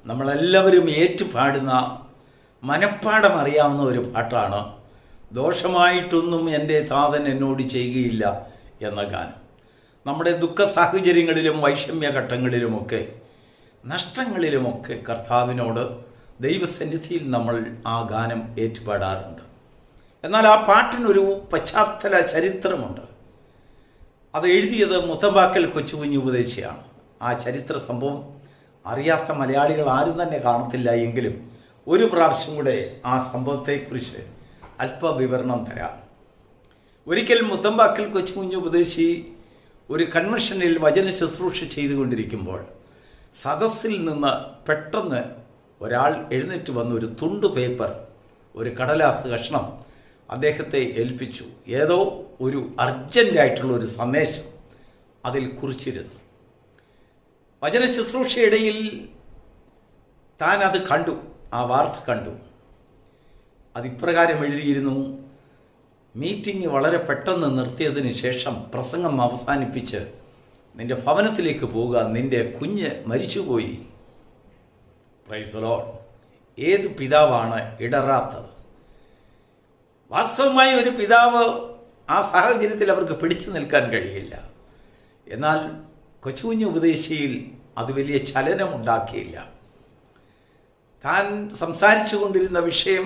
നമ്മളെല്ലാവരും ഏറ്റുപാടുന്ന മനഃപ്പാഠം അറിയാവുന്ന ഒരു പാട്ടാണ് ദോഷമായിട്ടൊന്നും എൻ്റെ താതൻ എന്നോട് ചെയ്യുകയില്ല എന്ന ഗാനം. നമ്മുടെ ദുഃഖ സാഹചര്യങ്ങളിലും വൈഷമ്യഘട്ടങ്ങളിലുമൊക്കെ നഷ്ടങ്ങളിലുമൊക്കെ കർത്താവിനോട് ദൈവസന്നിധിയിൽ നമ്മൾ ആ ഗാനം ഏറ്റുപാടാറുണ്ട്. എന്നാൽ ആ പാട്ടിനൊരു പശ്ചാത്തല ചരിത്രമുണ്ട്. അത് എഴുതിയത് മുത്തമ്പാക്കൽ കൊച്ചുകുഞ്ഞ് ഉപദേശിയാണ്. ആ ചരിത്ര സംഭവം അറിയാത്ത മലയാളികൾ ആരും തന്നെ കാണത്തില്ല. എങ്കിലും ഒരു പ്രാവശ്യം കൂടെ ആ സംഭവത്തെക്കുറിച്ച് അല്പവിവരണം തരാം. ഒരിക്കൽ മുത്തമ്പാക്കൽ കൊച്ചുകുഞ്ഞ് ഉപദേശി ഒരു കൺവെൻഷനിൽ വചന ശുശ്രൂഷ ചെയ്തുകൊണ്ടിരിക്കുമ്പോൾ സദസ്സിൽ നിന്ന് പെട്ടെന്ന് ഒരാൾ എഴുന്നേറ്റ് വന്ന് ഒരു തുണ്ട് പേപ്പർ, ഒരു കടലാസ് കഷ്ണം അദ്ദേഹത്തെ ഏൽപ്പിച്ചു. ഏതോ ഒരു അർജൻറ്റായിട്ടുള്ള ഒരു സന്ദേശം അതിൽ കുറിച്ചിരുന്നു. വചന ശുശ്രൂഷയിടയിൽ താൻ അത് കണ്ടു, ആ വാർത്ത കണ്ടു. അതിപ്രകാരം എഴുതിയിരുന്നു: മീറ്റിംഗ് വളരെ പെട്ടെന്ന് നിർത്തിയതിന് ശേഷം പ്രസംഗം അവസാനിപ്പിച്ച് നിന്റെ ഭവനത്തിലേക്ക് പോവുക, നിന്റെ കുഞ്ഞ് മരിച്ചുപോയി. Praise the Lord. ഏത് പിതാവാണ് ഇടറാത്തത്? വാസ്തവമായി ഒരു പിതാവ് ആ സാഹചര്യത്തിൽ അവർക്ക് പിടിച്ചു നിൽക്കാൻ കഴിയില്ല. എന്നാൽ കൊച്ചുകുഞ്ഞ് ഉപദേശിയിൽ അത് വലിയ ചലനമുണ്ടാക്കിയില്ല. താൻ സംസാരിച്ചു കൊണ്ടിരുന്ന വിഷയം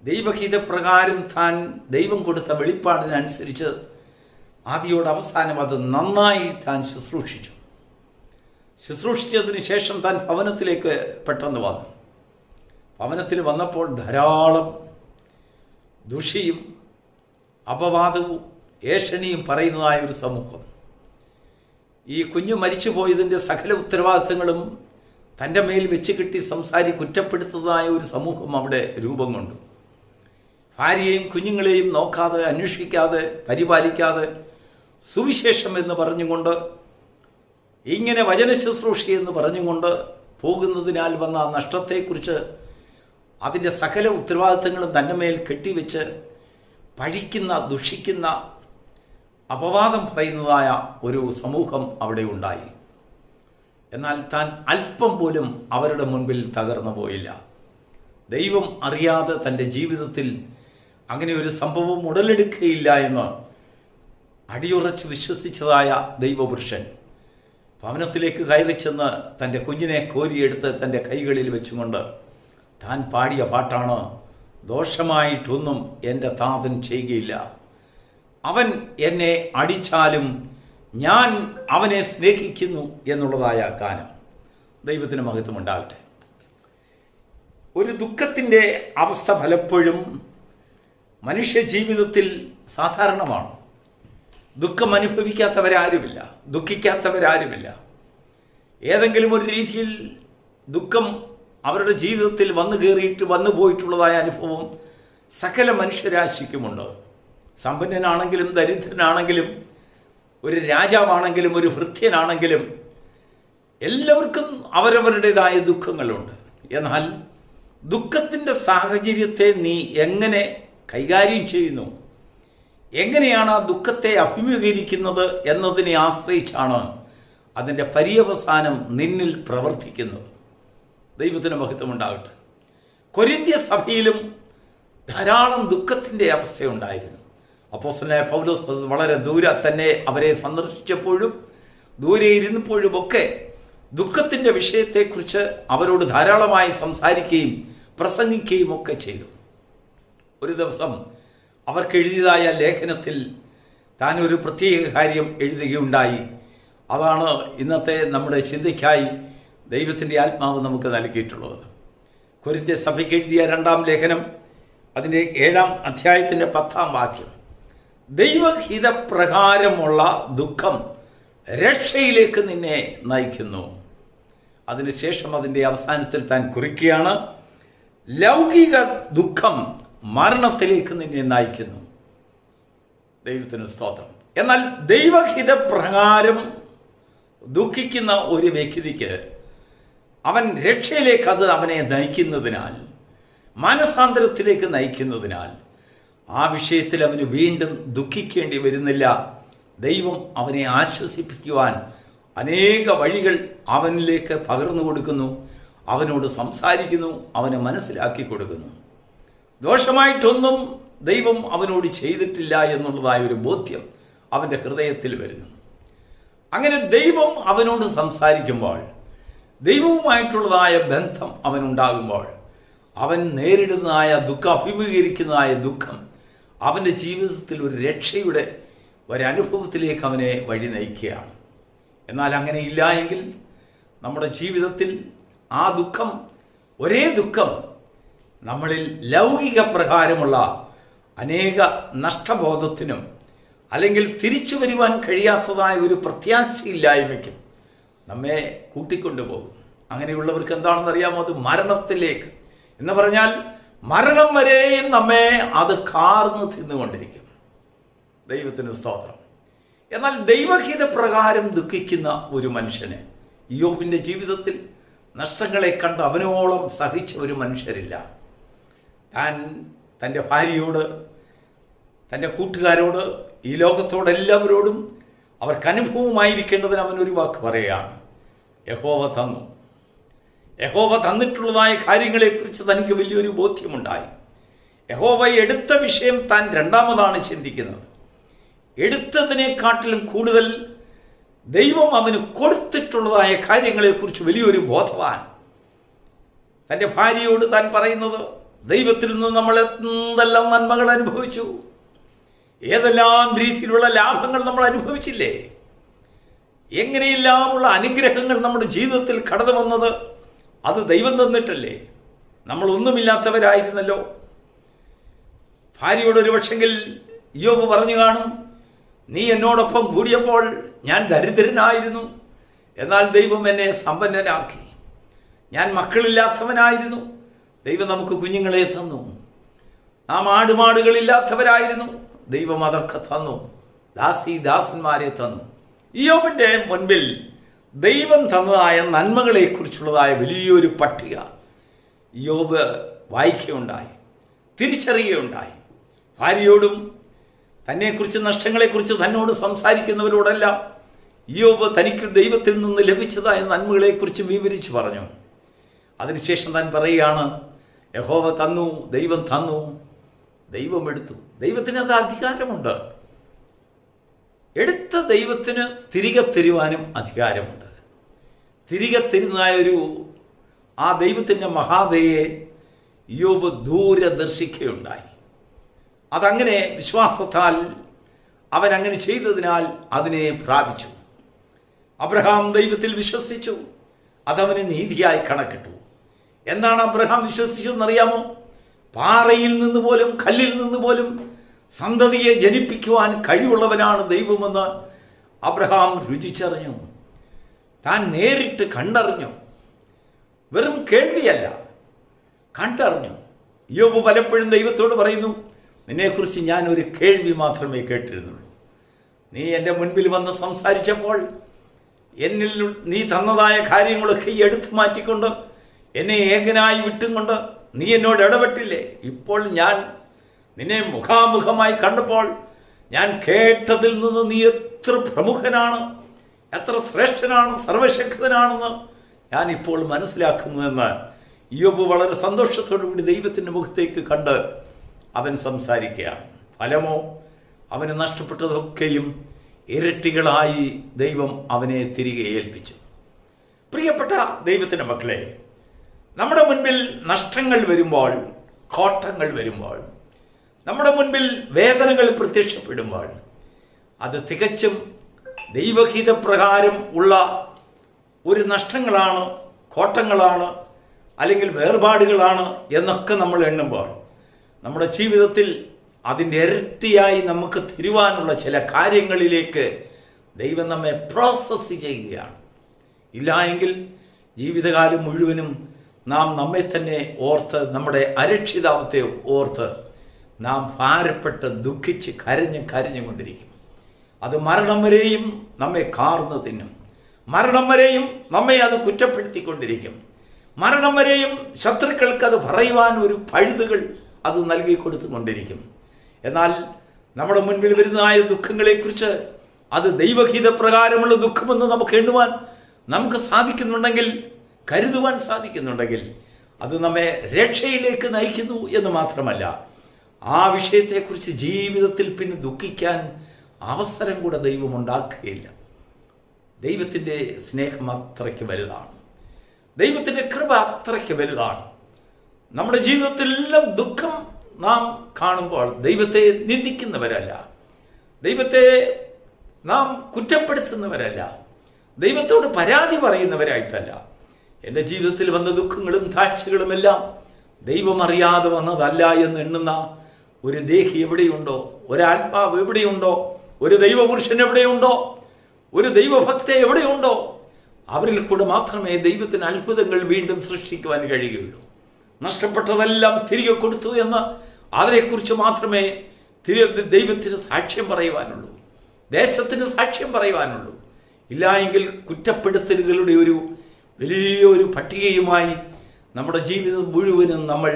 ദൈവഹിതപ്രകാരം താൻ ദൈവം കൊടുത്ത വെളിപ്പാടിനനുസരിച്ച് ആദിയോട് അവസാനം അത് നന്നായി താൻ ശുശ്രൂഷിച്ചതിന് ശേഷം താൻ ഭവനത്തിലേക്ക് പെട്ടെന്ന് വന്നു. ഭവനത്തിൽ വന്നപ്പോൾ ധാരാളം ദുഷിയും അപവാദവും ഏഷണിയും പറയുന്നതായ ഒരു സമൂഹം. ഈ കുഞ്ഞു മരിച്ചു പോയതിൻ്റെ സകല ഉത്തരവാദിത്തങ്ങളും തൻ്റെ മേൽ വെച്ച് കിട്ടി കുറ്റപ്പെടുത്തുന്നതായ ഒരു സമൂഹം അവിടെ രൂപം കൊണ്ടു. ഭാര്യയെയും കുഞ്ഞുങ്ങളെയും നോക്കാതെ, അന്വേഷിക്കാതെ, പരിപാലിക്കാതെ സുവിശേഷം എന്ന് പറഞ്ഞുകൊണ്ട്, ഇങ്ങനെ വചന ശുശ്രൂഷ എന്ന് പറഞ്ഞുകൊണ്ട് പോകുന്നതിനാൽ വന്ന ആ നഷ്ടത്തെക്കുറിച്ച് അതിൻ്റെ സകല ഉത്തരവാദിത്തങ്ങളും തൻ്റെ മേൽ കെട്ടിവെച്ച് പഴിക്കുന്ന, ദുഷിക്കുന്ന, അപവാദം പറയുന്നതായ ഒരു സമൂഹം അവിടെ ഉണ്ടായി. എന്നാൽ താൻ അല്പം പോലും അവരുടെ മുൻപിൽ തകർന്നു പോയില്ല. ദൈവം അറിയാതെ തൻ്റെ ജീവിതത്തിൽ അങ്ങനെ ഒരു സംഭവം ഉടലെടുക്കുകയില്ല എന്ന് അടിയുറച്ച് വിശ്വസിച്ചതായ ദൈവപുരുഷൻ ഭവനത്തിലേക്ക് കയറി ചെന്ന് തൻ്റെ കുഞ്ഞിനെ കോരിയെടുത്ത് തൻ്റെ കൈകളിൽ വെച്ചുകൊണ്ട് താൻ പാടിയ പാട്ടാണ്: ദോഷമായിട്ടൊന്നും എൻ്റെ താതൻ ചെയ്യുകയില്ല, അവൻ എന്നെ അടിച്ചാലും ഞാൻ അവനെ സ്നേഹിക്കുന്നു എന്നുള്ളതായ ഗാനം. ദൈവത്തിന് മഹത്വം ഉണ്ടാകട്ടെ. ഒരു ദുഃഖത്തിൻ്റെ അവസ്ഥ പലപ്പോഴും മനുഷ്യ ജീവിതത്തിൽ സാധാരണമാണ്. ദുഃഖം അനുഭവിക്കാത്തവരാരുമില്ല, ദുഃഖിക്കാത്തവരാരുമില്ല. ഏതെങ്കിലും ഒരു രീതിയിൽ ദുഃഖം അവരുടെ ജീവിതത്തിൽ വന്നു പോയിട്ടുള്ളതായ അനുഭവം സകല മനുഷ്യരാശിക്കുമുണ്ട്. സമ്പന്നനാണെങ്കിലും ദരിദ്രനാണെങ്കിലും, ഒരു രാജാവാണെങ്കിലും, ഒരു ഭൃത്യനാണെങ്കിലും എല്ലാവർക്കും അവരവരുടേതായ ദുഃഖങ്ങളുണ്ട്. എന്നാൽ ദുഃഖത്തിൻ്റെ സാഹചര്യത്തെ നീ എങ്ങനെ കൈകാര്യം ചെയ്യുന്നു, എങ്ങനെയാണ് ആ ദുഃഖത്തെ അഭിമുഖീകരിക്കുന്നത് എന്നതിനെ ആശ്രയിച്ചാണ് അതിൻ്റെ പര്യവസാനം നിന്നിൽ പ്രവർത്തിക്കുന്നത്. ദൈവത്തിന് മഹത്വമുണ്ടാകട്ടെ. കൊരിന്ത്യ സഭയിലും ധാരാളം ദുഃഖത്തിൻ്റെ അവസ്ഥയുണ്ടായിരുന്നു. അപ്പോസ്തലനായ പൗലോസ് വളരെ ദൂരെ തന്നെ അവരെ സന്ദർശിച്ചപ്പോഴും ദൂരെ ഇരുന്നപ്പോഴുമൊക്കെ ദുഃഖത്തിൻ്റെ വിഷയത്തെക്കുറിച്ച് അവരോട് ധാരാളമായി സംസാരിക്കുകയും പ്രസംഗിക്കുകയും ഒക്കെ ചെയ്തു. ഒരു ദിവസം അവർക്ക് എഴുതിയതായ ലേഖനത്തിൽ താൻ ഒരു പ്രത്യേക കാര്യം എഴുതുകയുണ്ടായി. അതാണ് ഇന്നത്തെ നമ്മുടെ ചിന്തയ്ക്കായി ദൈവത്തിൻ്റെ ആത്മാവ് നമുക്ക് നൽകിയിട്ടുള്ളത്. കൊരിന്ത്യ സഭയ്ക്ക് എഴുതിയ 2-ാം ലേഖനം അതിൻ്റെ 7-ാം അധ്യായത്തിൻ്റെ 10-ാം വാക്യം: ദൈവഹിതപ്രകാരമുള്ള ദുഃഖം രക്ഷയിലേക്ക് നിന്നെ നയിക്കുന്നു. അതിനുശേഷം അതിൻ്റെ അവസാനത്തിൽ താൻ കുറിക്കുകയാണ്: ലൗകിക ദുഃഖം മരണത്തിലേക്ക് നിന്നെ നയിക്കുന്നു. ദൈവത്തിന് സ്തോത്രം. എന്നാൽ ദൈവഹിതപ്രകാരം ദുഃഖിക്കുന്ന ഒരു വ്യക്തിക്ക് അവൻ രക്ഷയിലേക്ക് അത് അവനെ നയിക്കുന്നതിനാൽ, മാനസാന്തരത്തിലേക്ക് നയിക്കുന്നതിനാൽ ആ വിഷയത്തിൽ അവന് വീണ്ടും ദുഃഖിക്കേണ്ടി വരുന്നില്ല. ദൈവം അവനെ ആശ്വസിപ്പിക്കുവാൻ അനേക വഴികൾ അവനിലേക്ക് പകർന്നു കൊടുക്കുന്നു. അവനോട് സംസാരിക്കുന്നു, അവനെ മനസ്സിലാക്കി കൊടുക്കുന്നു. ദോഷമായിട്ടൊന്നും ദൈവം അവനോട് ചെയ്തിട്ടില്ല എന്നുള്ളതായ ഒരു ബോധ്യം അവൻ്റെ ഹൃദയത്തിൽ വരുന്നു. അങ്ങനെ ദൈവം അവനോട് സംസാരിക്കുമ്പോൾ, ദൈവവുമായിട്ടുള്ളതായ ബന്ധം അവനുണ്ടാകുമ്പോൾ, അവൻ നേരിടുന്നതായ ദുഃഖം, അഭിമുഖീകരിക്കുന്നതായ ദുഃഖം അവൻ്റെ ജീവിതത്തിൽ ഒരു രക്ഷയുടെ ഒരനുഭവത്തിലേക്ക് അവനെ വഴി നയിക്കുകയാണ്. എന്നാൽ അങ്ങനെ ഇല്ല എങ്കിൽ നമ്മുടെ ജീവിതത്തിൽ ആ ദുഃഖം, ഒരേ ദുഃഖം നമ്മളിൽ ലൗകിക പ്രകാരമുള്ള അനേക നഷ്ടബോധത്തിനും അല്ലെങ്കിൽ തിരിച്ചു വരുവാൻ കഴിയാത്തതായ ഒരു പ്രത്യാശയില്ലായ്മയ്ക്കും നമ്മെ കൂട്ടിക്കൊണ്ടുപോകും. അങ്ങനെയുള്ളവർക്ക് എന്താണെന്നറിയാമോ? അത് മരണത്തിലേക്ക് എന്ന് പറഞ്ഞാൽ മരണം വരെയും നമ്മെ അത് കാർന്ന് തിന്നുകൊണ്ടിരിക്കും. ദൈവത്തിന് സ്തോത്രം. എന്നാൽ ദൈവഹിത പ്രകാരം ദുഃഖിക്കുന്ന ഒരു മനുഷ്യന് ഇയ്യോബിൻ്റെ ജീവിതത്തിൽ നഷ്ടങ്ങളെ കണ്ട് അവനോളം സഹിച്ച ഒരു മനുഷ്യരില്ല. താൻ തൻ്റെ ഭാര്യയോട്, തൻ്റെ കൂട്ടുകാരോട്, ഈ ലോകത്തോടെല്ലാവരോടും അവർക്ക് അനുഭവമായിരിക്കേണ്ടതിന് അവനൊരു വാക്ക് പറയുകയാണ്: യഹോവ തന്നു. യഹോവ തന്നിട്ടുള്ളതായ കാര്യങ്ങളെക്കുറിച്ച് തനിക്ക് വലിയൊരു ബോധ്യമുണ്ടായി. യഹോവ എടുത്ത വിഷയം താൻ രണ്ടാമതാണ് ചിന്തിക്കുന്നത്. എടുത്തതിനെക്കാട്ടിലും കൂടുതൽ ദൈവം അവന് കൊടുത്തിട്ടുള്ളതായ കാര്യങ്ങളെക്കുറിച്ച് വലിയൊരു ബോധവാൻ. തൻ്റെ ഭാര്യയോട് താൻ പറയുന്നത്, ദൈവത്തിൽ നിന്ന് നമ്മൾ എന്തെല്ലാം നന്മകൾ അനുഭവിച്ചു, ഏതെല്ലാം രീതിയിലുള്ള ലാഭങ്ങൾ നമ്മൾ അനുഭവിച്ചില്ലേ, എങ്ങനെയെല്ലാമുള്ള അനുഗ്രഹങ്ങൾ നമ്മുടെ ജീവിതത്തിൽ കടന്നു വന്നത് അത് ദൈവം തന്നിട്ടല്ലേ. നമ്മളൊന്നുമില്ലാത്തവരായിരുന്നല്ലോ. ഭാര്യയോട് ഒരു പക്ഷെങ്കിൽ ഇയ്യോബ് പറഞ്ഞു കാണും, നീ എന്നോടൊപ്പം കൂടിയപ്പോൾ ഞാൻ ദരിദ്രനായിരുന്നു, എന്നാൽ ദൈവം എന്നെ സമ്പന്നനാക്കി. ഞാൻ മക്കളില്ലാത്തവനായിരുന്നു, ദൈവം നമുക്ക് കുഞ്ഞുങ്ങളെ തന്നു. നാം ആടുമാടുകളില്ലാത്തവരായിരുന്നു, ദൈവം അതൊക്കെ തന്നു. ദാസന്മാരെ തന്നു. ഇയ്യോബിൻ്റെ മുൻപിൽ ദൈവം തന്നതായ നന്മകളെക്കുറിച്ചുള്ളതായ വലിയൊരു പട്ടിക ഇയ്യോബ് വായിക്കുകയുണ്ടായി, തിരിച്ചറിയുകയുണ്ടായി. ഭാര്യയോടും തന്നെക്കുറിച്ച്, നഷ്ടങ്ങളെക്കുറിച്ച് തന്നോട് സംസാരിക്കുന്നവരോടെല്ലാം ഇയ്യോബ് തനിക്ക് ദൈവത്തിൽ നിന്ന് ലഭിച്ചതായ നന്മകളെക്കുറിച്ച് വിവരിച്ചു പറഞ്ഞു. അതിനുശേഷം താൻ പറയുകയാണ്, യഹോവ തന്നു, ദൈവം തന്നു, ദൈവം എടുത്തു. ദൈവത്തിന് അത് അധികാരമുണ്ട്. എടുത്ത ദൈവത്തിന് തിരികെ തരുവാനും അധികാരമുണ്ട്. തിരികെ തരുന്നതായൊരു ആ ദൈവത്തിൻ്റെ മഹാദയെ ഇയ്യോബ് ദൂരെ ദർശിക്കുകയുണ്ടായി. അതങ്ങനെ വിശ്വാസത്താൽ അവൻ അങ്ങനെ ചെയ്തതിനാൽ അതിനെ പ്രാപിച്ചു. അബ്രഹാം ദൈവത്തിൽ വിശ്വസിച്ചു, അതവന് നീതിയായി കണക്കിട്ടു. എന്താണ് അബ്രഹാം വിശ്വസിച്ചതെന്നറിയാമോ? പാറയിൽ നിന്ന് പോലും, കല്ലിൽ നിന്ന് പോലും സന്തതിയെ ജനിപ്പിക്കുവാൻ കഴിവുള്ളവനാണ് ദൈവമെന്ന് അബ്രഹാം രുചിച്ചറിഞ്ഞു. താൻ നേരിട്ട് കണ്ടറിഞ്ഞു. വെറും കേൾവിയല്ല, കണ്ടറിഞ്ഞു. ഇയ്യോബ് പലപ്പോഴും ദൈവത്തോട് പറയുന്നു, നിന്നെക്കുറിച്ച് ഞാൻ ഒരു കേൾവി മാത്രമേ കേട്ടിരുന്നുള്ളൂ. നീ എൻ്റെ മുൻപിൽ വന്ന് സംസാരിച്ചപ്പോൾ എന്നിൽ നീ തന്നതായ കാര്യങ്ങളൊക്കെ എടുത്തു മാറ്റിക്കൊണ്ട് എന്നെ ഏകനായി വിട്ടും കൊണ്ട് നീ എന്നോട് ഇടപെട്ടില്ലേ. ഇപ്പോൾ ഞാൻ നിന്നെ മുഖാമുഖമായി കണ്ടപ്പോൾ ഞാൻ കേട്ടതിൽ നിന്ന് നീ എത്ര പ്രമുഖനാണ്, എത്ര ശ്രേഷ്ഠനാണ്, സർവശക്തനാണെന്ന് ഞാൻ ഇപ്പോൾ മനസ്സിലാക്കുന്നുവെന്ന് ഇയ്യോബ് വളരെ സന്തോഷത്തോടു കൂടി ദൈവത്തിൻ്റെ മുഖത്തേക്ക് കണ്ട് അവൻ സംസാരിക്കുകയാണ്. ഫലമോ, അവന് നഷ്ടപ്പെട്ടതൊക്കെയും ഇരട്ടികളായി ദൈവം അവനെ തിരികെ ഏൽപ്പിച്ചു. പ്രിയപ്പെട്ട ദൈവത്തിൻ്റെ മക്കളെ, നമ്മുടെ മുൻപിൽ നഷ്ടങ്ങൾ വരുമ്പോൾ, കോട്ടങ്ങൾ വരുമ്പോൾ, നമ്മുടെ മുൻപിൽ വേദനകൾ പ്രത്യക്ഷപ്പെടുമ്പോൾ, അത് തികച്ചും ദൈവഹിതപ്രകാരം ഉള്ള ഒരു നഷ്ടങ്ങളാണ്, കോട്ടങ്ങളാണ്, അല്ലെങ്കിൽ വേർപാടുകളാണ് എന്നൊക്കെ നമ്മൾ എണ്ണുമ്പോൾ, നമ്മുടെ ജീവിതത്തിൽ അതിൻ്റെ ഇരട്ടിയായി നമുക്ക് തരുവാനുള്ള ചില കാര്യങ്ങളിലേക്ക് ദൈവം നമ്മെ പ്രോസസ്സ് ചെയ്യുകയാണ്. ഇല്ല എങ്കിൽ ജീവിതകാലം മുഴുവനും നാം നമ്മെ തന്നെ ഓർത്ത്, നമ്മുടെ അരക്ഷിതാവത്തെ ഓർത്ത് നാം ഭാരപ്പെട്ട് ദുഃഖിച്ച് കരഞ്ഞുകൊണ്ടിരിക്കും. അത് മരണം വരെയും നമ്മെ കാർന്ന് തിന്നും. മരണം വരെയും നമ്മെ അത് കുറ്റപ്പെടുത്തിക്കൊണ്ടിരിക്കും. മരണം വരെയും ശത്രുക്കൾക്ക് അത് പറയുവാൻ ഒരു പഴുതുകൾ അത് നൽകി കൊടുത്തുകൊണ്ടിരിക്കും. എന്നാൽ നമ്മുടെ മുൻപിൽ വരുന്നതായ ദുഃഖങ്ങളെക്കുറിച്ച് അത് ദൈവഹിതപ്രകാരമുള്ള ദുഃഖമെന്ന് നമുക്ക് എണ്ണുവാൻ നമുക്ക് സാധിക്കുന്നുണ്ടെങ്കിൽ കരുതുവാൻ സാധിക്കുന്നുണ്ടെങ്കിൽ അത് നമ്മെ രക്ഷയിലേക്ക് നയിക്കുന്നു എന്ന് മാത്രമല്ല, ആ വിഷയത്തെക്കുറിച്ച് ജീവിതത്തിൽ പിന്നെ ദുഃഖിക്കാൻ അവസരം കൂടെ ദൈവം ഉണ്ടാക്കുകയില്ല. ദൈവത്തിൻ്റെ സ്നേഹം അത്രയ്ക്ക് വലുതാണ്. ദൈവത്തിൻ്റെ കൃപ അത്രയ്ക്ക് വലുതാണ്. നമ്മുടെ ജീവിതത്തിലെല്ലാം ദുഃഖം നാം കാണുമ്പോൾ ദൈവത്തെ നിന്ദിക്കുന്നവരല്ല, ദൈവത്തെ നാം കുറ്റപ്പെടുത്തുന്നവരല്ല, ദൈവത്തോട് പരാതി പറയുന്നവരായിട്ടല്ല. എൻ്റെ ജീവിതത്തിൽ വന്ന ദുഃഖങ്ങളും താഴ്ചകളുമെല്ലാം ദൈവം അറിയാതെ വന്നതല്ല എന്ന് എണ്ണുന്ന ഒരു ദേഹി എവിടെയുണ്ടോ, ഒരാത്മാവ് എവിടെയുണ്ടോ, ഒരു ദൈവപുരുഷൻ എവിടെയുണ്ടോ, ഒരു ദൈവഭക്ത എവിടെയുണ്ടോ, അവരിൽ കൂടെ മാത്രമേ ദൈവത്തിന് അത്ഭുതങ്ങൾ വീണ്ടും സൃഷ്ടിക്കുവാൻ കഴിയുകയുള്ളൂ. നഷ്ടപ്പെട്ടതെല്ലാം തിരികെ കൊടുത്തു എന്ന് അവരെക്കുറിച്ച് മാത്രമേ ദൈവത്തിന് സാക്ഷ്യം പറയുവാനുള്ളൂ, ദേശത്തിന് സാക്ഷ്യം പറയുവാനുള്ളൂ. ഇല്ലായെങ്കിൽ കുറ്റപ്പെടുത്തലുകളുടെ ഒരു വലിയൊരു പട്ടികയുമായി നമ്മുടെ ജീവിതം മുഴുവനും നമ്മൾ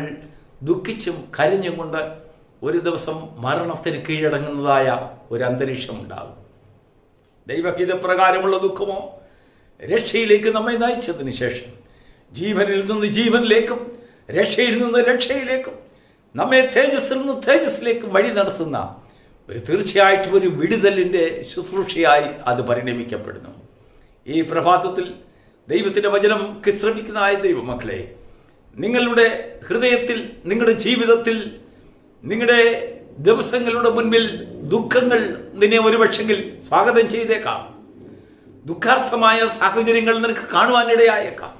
ദുഃഖിച്ചും കരഞ്ഞും കൊണ്ട് ഒരു ദിവസം മരണത്തിന് കീഴടങ്ങുന്നതായ ഒരു അന്തരീക്ഷം ഉണ്ടാകും. ദൈവഹിതപ്രകാരമുള്ള ദുഃഖമോ രക്ഷയിലേക്ക് നമ്മെ നയിച്ചതിന് ശേഷം ജീവനിൽ നിന്ന് ജീവനിലേക്കും രക്ഷയിൽ നിന്ന് രക്ഷയിലേക്കും നമ്മെ തേജസ്സിൽ നിന്ന് തേജസ്സിലേക്കും വഴി നടത്തുന്ന ഒരു തീർച്ചയായിട്ടും ഒരു വിടുതലിൻ്റെ ശുശ്രൂഷയായി അത് പരിണമിക്കപ്പെടുന്നു. ഈ പ്രഭാതത്തിൽ ദൈവത്തിൻ്റെ വചനം ശ്രമിക്കുന്നതായ ദൈവമക്കളെ, നിങ്ങളുടെ ഹൃദയത്തിൽ, നിങ്ങളുടെ ജീവിതത്തിൽ, നിങ്ങളുടെ ദിവസങ്ങളുടെ മുൻപിൽ ദുഃഖങ്ങൾ നിന്നെ ഒരുപക്ഷെങ്കിൽ സ്വാഗതം ചെയ്തേക്കാം. ദുഃഖാർത്ഥമായ സാഹചര്യങ്ങൾ നിനക്ക് കാണുവാനിടയായേക്കാം.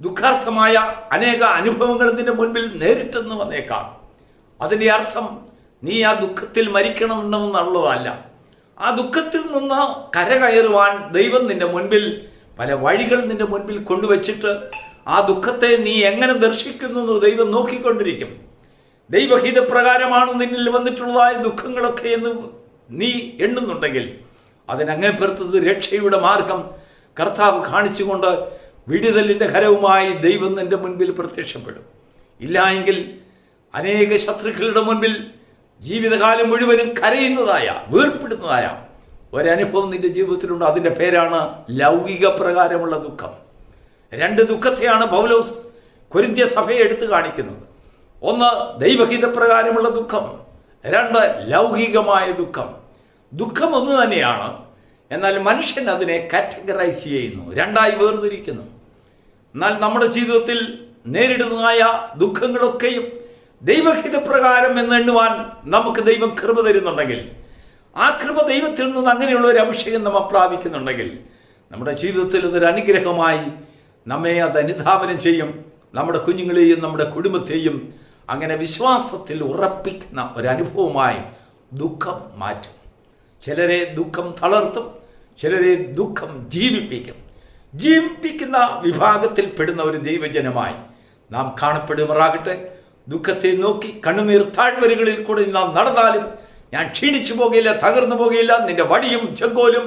ദുഃഖാർത്ഥമായ അനേക അനുഭവങ്ങൾ നിന്റെ മുൻപിൽ നേരിട്ടെന്ന് വന്നേക്കാം. അതിൻ്റെ അർത്ഥം നീ ആ ദുഃഖത്തിൽ മരിക്കണമെന്നുള്ളതല്ല. ആ ദുഃഖത്തിൽ നിന്ന് കരകയറുവാൻ ദൈവം നിന്റെ മുൻപിൽ പല വഴികൾ നിന്റെ മുൻപിൽ കൊണ്ടുവച്ചിട്ട് ആ ദുഃഖത്തെ നീ എങ്ങനെ ദർശിക്കുന്നു എന്ന് ദൈവം നോക്കിക്കൊണ്ടിരിക്കും. ദൈവഹിതപ്രകാരമാണ് നിന്നിൽ വന്നിട്ടുള്ളതായ ദുഃഖങ്ങളൊക്കെ എന്ന് നീ എണ്ണുന്നുണ്ടെങ്കിൽ അതിനങ്ങേപ്പുറത്തത് രക്ഷയുടെ മാർഗം കർത്താവ് കാണിച്ചുകൊണ്ട് വിടുതലിൻ്റെ കരവുമായി ദൈവം നിന്റെ മുൻപിൽ പ്രത്യക്ഷപ്പെടും. ഇല്ലായെങ്കിൽ അനേക ശത്രുക്കളുടെ മുൻപിൽ ജീവിതകാലം മുഴുവനും കരയുന്നതായ, വേർപ്പെടുന്നതായ ഒരനുഭവം നിന്റെ ജീവിതത്തിലുണ്ട്. അതിൻ്റെ പേരാണ് ലൗകിക പ്രകാരമുള്ള ദുഃഖം. രണ്ട് ദുഃഖത്തെയാണ് പൗലോസ് കൊരിന്ത്യ സഭയെ എടുത്തു കാണിക്കുന്നത്. ഒന്ന് ദൈവഹിതപ്രകാരമുള്ള ദുഃഖം, രണ്ട് ലൗകികമായ ദുഃഖം. ദുഃഖം ഒന്ന് തന്നെയാണ്, എന്നാൽ മനുഷ്യൻ അതിനെ കാറ്റഗറൈസ് ചെയ്യുന്നു, രണ്ടായി വേർതിരിക്കുന്നു. എന്നാൽ നമ്മുടെ ജീവിതത്തിൽ നേരിടുന്നതായ ദുഃഖങ്ങളൊക്കെയും ദൈവഹിതപ്രകാരം എന്നെണ്ണുവാൻ നമുക്ക് ദൈവം കൃപ തരുന്നുണ്ടെങ്കിൽ, ആ കൃപ ദൈവത്തിൽ നിന്ന് അങ്ങനെയുള്ള ഒരു അഭിഷേകം നമ്മൾ പ്രാപിക്കുന്നുണ്ടെങ്കിൽ നമ്മുടെ ജീവിതത്തിൽ അതൊരു അനുഗ്രഹമായി നമ്മെ അത് അനുധാവനം ചെയ്യും. നമ്മുടെ കുഞ്ഞുങ്ങളെയും നമ്മുടെ കുടുംബത്തെയും അങ്ങനെ വിശ്വാസത്തിൽ ഉറപ്പിക്കുന്ന ഒരനുഭവമായി ദുഃഖം മാറ്റും. ചിലരെ ദുഃഖം തളർത്തും, ചിലരെ ദുഃഖം ജീവിപ്പിക്കുന്ന വിഭാഗത്തിൽ പെടുന്ന ഒരു ദൈവജനമായി നാം കാണപ്പെടുമാറാകട്ടെ. ദുഃഖത്തെ നോക്കി കണ്ണുനീർ താഴ്വരകളിൽ കൂടെ നാം നടന്നാലും ഞാൻ ക്ഷീണിച്ചു പോകുകയില്ല, തകർന്നു പോകുകയില്ല, നിന്റെ വടിയും ചെങ്കോലും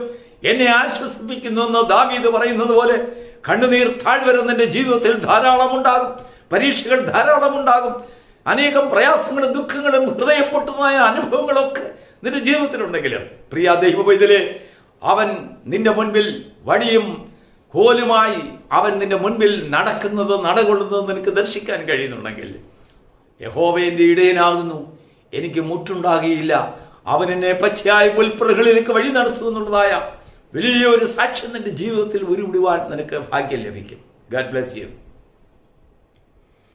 എന്നെ ആശ്വസിപ്പിക്കുന്നു എന്ന് ദാവീദ് പറയുന്നത് പോലെ കണ്ണുനീർ താഴ്വര നിന്റെ ജീവിതത്തിൽ ധാരാളം ഉണ്ടാകും, പരീക്ഷകൾ ധാരാളം ഉണ്ടാകും, അനേകം പ്രയാസങ്ങളും ദുഃഖങ്ങളും ഹൃദയം പൊട്ടുന്നതായ അനുഭവങ്ങളൊക്കെ നിന്റെ ജീവിതത്തിലുണ്ടെങ്കിലും പ്രിയ ദൈവപൈതലേ, അവൻ നിന്റെ മുൻപിൽ വടിയും കോലുമായി അവൻ നിന്റെ മുൻപിൽ നടകൊള്ളുന്നത് നിനക്ക് ദർശിക്കാൻ കഴിയുന്നുണ്ടെങ്കിൽ യഹോവ എൻ്റെ ഇടയനാകുന്നു, എനിക്ക് മുട്ടുണ്ടാകുകയില്ല, അവൻ എന്നെ പച്ചയായ പുൽപ്പുറകളിലേക്ക് വഴി നടത്തുമെന്നുള്ളതായ വലിയൊരു സാക്ഷ്യം നിന്റെ ജീവിതത്തിൽ ഉരുവിടുവാൻ നിനക്ക് ഭാഗ്യം ലഭിക്കും. God bless you.